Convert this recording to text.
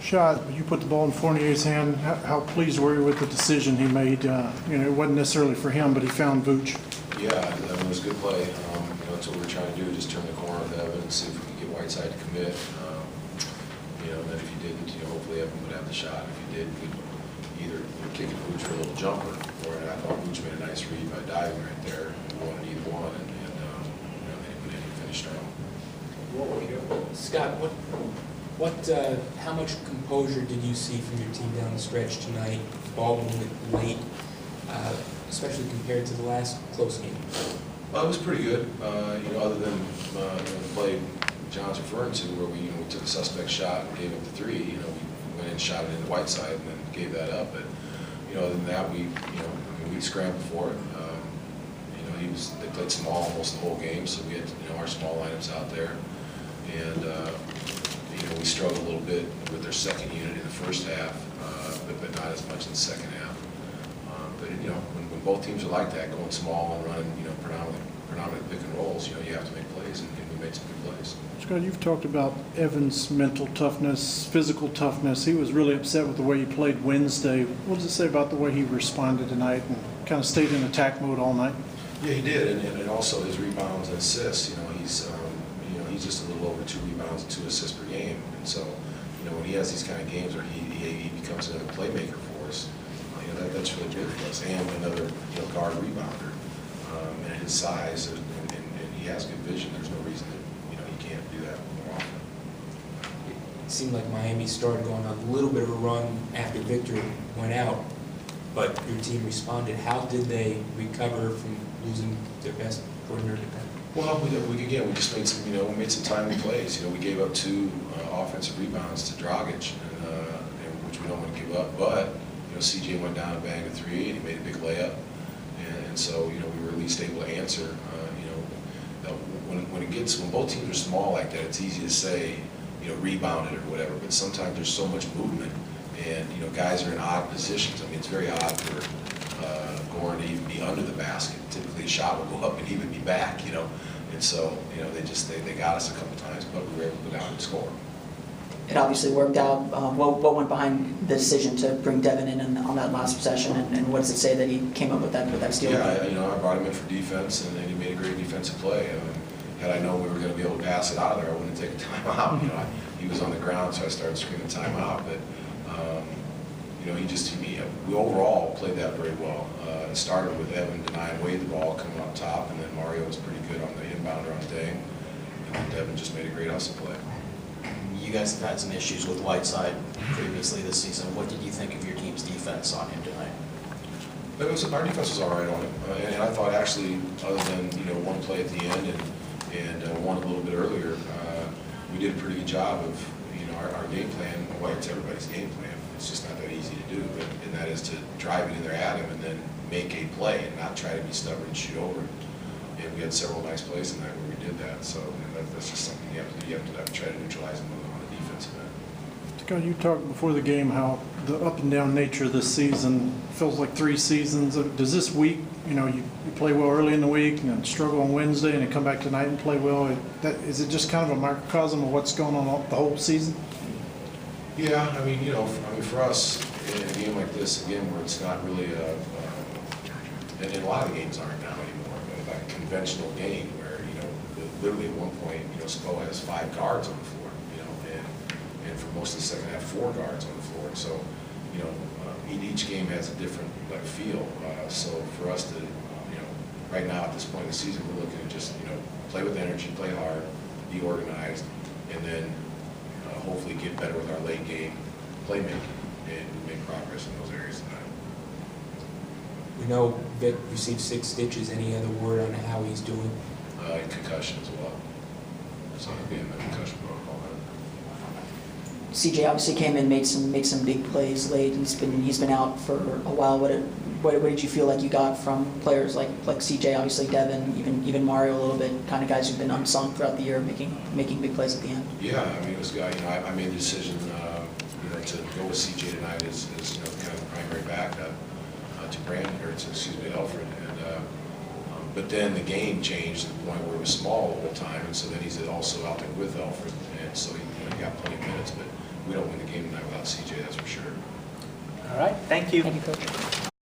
Shot, you put the ball in Fournier's hand. How pleased were you with the decision he made? It wasn't necessarily for him, but he found Vooch. Yeah, it was a good play. That's what we were trying to do, just turn the corner with Evan and see if we could get Whiteside to commit. And then if he didn't, hopefully Evan would have the shot. If he did, we'd either kick it Vooch for a little jumper, or I thought Vooch made a nice read by diving right there. We wanted either one, and then he finished strong. Scott, how much composure did you see from your team down the stretch tonight? Ball movement late, especially compared to the last close game. Well, it was pretty good. Other than the play John's referring to, where we took a suspect shot and gave up the three. We went and shot it into Whiteside and then gave that up. But other than that, we scrambled for it. They played small almost the whole game, so we had our small lineups out there, and we struggled a little bit with their second unit in the first half, but not as much in the second half. But when both teams are like that, going small and running predominant pick and rolls, you have to make plays, and we made some good plays. Scott, you've talked about Evan's mental toughness, physical toughness. He was really upset with the way he played Wednesday. What does it say about the way he responded tonight and kind of stayed in attack mode all night? Yeah, he did, and also his rebounds and assists. He's just a little over 2 rebounds and 2 assists per game, and so when he has these kind of games where he becomes another playmaker for us, that's really good for us. And another guard rebounder, and at his size, and he has good vision. There's no reason that he can't do that more often. It seemed like Miami started going on a little bit of a run after Victor went out, but your team responded. How did they recover from losing their best perimeter defender? Well, we just made some, we made some timely plays. We gave up 2 offensive rebounds to Dragic, which we don't want to give up. But CJ went down and banged a 3, and he made a big layup, and so we were at least able to answer. When both teams are small like that, it's easy to say rebound it or whatever. But sometimes there's so much movement, and guys are in odd positions. I mean, it's very odd for Goran to even be under the basket. Typically, a shot will go up and even be back, And so, they got us a couple times, but we were able to go down and score. It obviously worked out. What went behind the decision to bring Devin in on that last possession, and what does it say that he came up with that steal? Yeah, I brought him in for defense, and then he made a great defensive play. Had I known we were going to be able to pass it out of there, I wouldn't have taken timeout. He was on the ground, so I started screaming timeout. But we overall played that very well. It started with Evan denying Wade the ball coming up top, and then Mario was pretty good on the inbounder on Dame, and then Devin just made a great hustle play. You guys have had some issues with Whiteside previously this season. What did you think of your team's defense on him tonight? Our defense was all right on him, and I thought actually, other than one play at the end and one a little bit earlier, we did a pretty good job of our game plan. Well, it's everybody's game plan. It's just not that easy to do, and that is to drive it in there at him and then make a play and not try to be stubborn and shoot over it. And we had several nice plays tonight where we did that. So that's just something you have to do. You have to try to neutralize him on the defensive end. Scott, you talked before the game how the up and down nature of this season feels like 3 seasons. Does this week, you play well early in the week and then struggle on Wednesday and then come back tonight and play well? Is it just kind of a microcosm of what's going on the whole season? Yeah, for us, in a game like this, again, where it's not really and a lot of the games aren't now anymore, but like a conventional game where, literally at one point, Spo has 5 guards on the floor, and for most of the second half, 4 guards on the floor. So, each game has a different feel. So for us to, right now at this point in the season, we're looking at just, play with energy, play hard, be organized, and then hopefully get better with our late game playmaking and make progress in those areas tonight. We know Vic received 6 stitches. Any other word on how he's doing? Concussion as well. So he'll be in the concussion protocol. CJ obviously came in, made some big plays late. He's been out for a while. What did you feel like you got from players like CJ, obviously Devin, even Mario a little bit, kind of guys who've been unsung throughout the year, making big plays at the end? Yeah, it was I made the decision to go with CJ tonight as kind of the primary backup to Brandon, Alfred, and but then the game changed to the point where it was small the whole time, and so then he's also out there with Alfred, and so he got plenty of minutes. But we don't win the game tonight without CJ, that's for sure. All right, thank you. Thank you, Coach.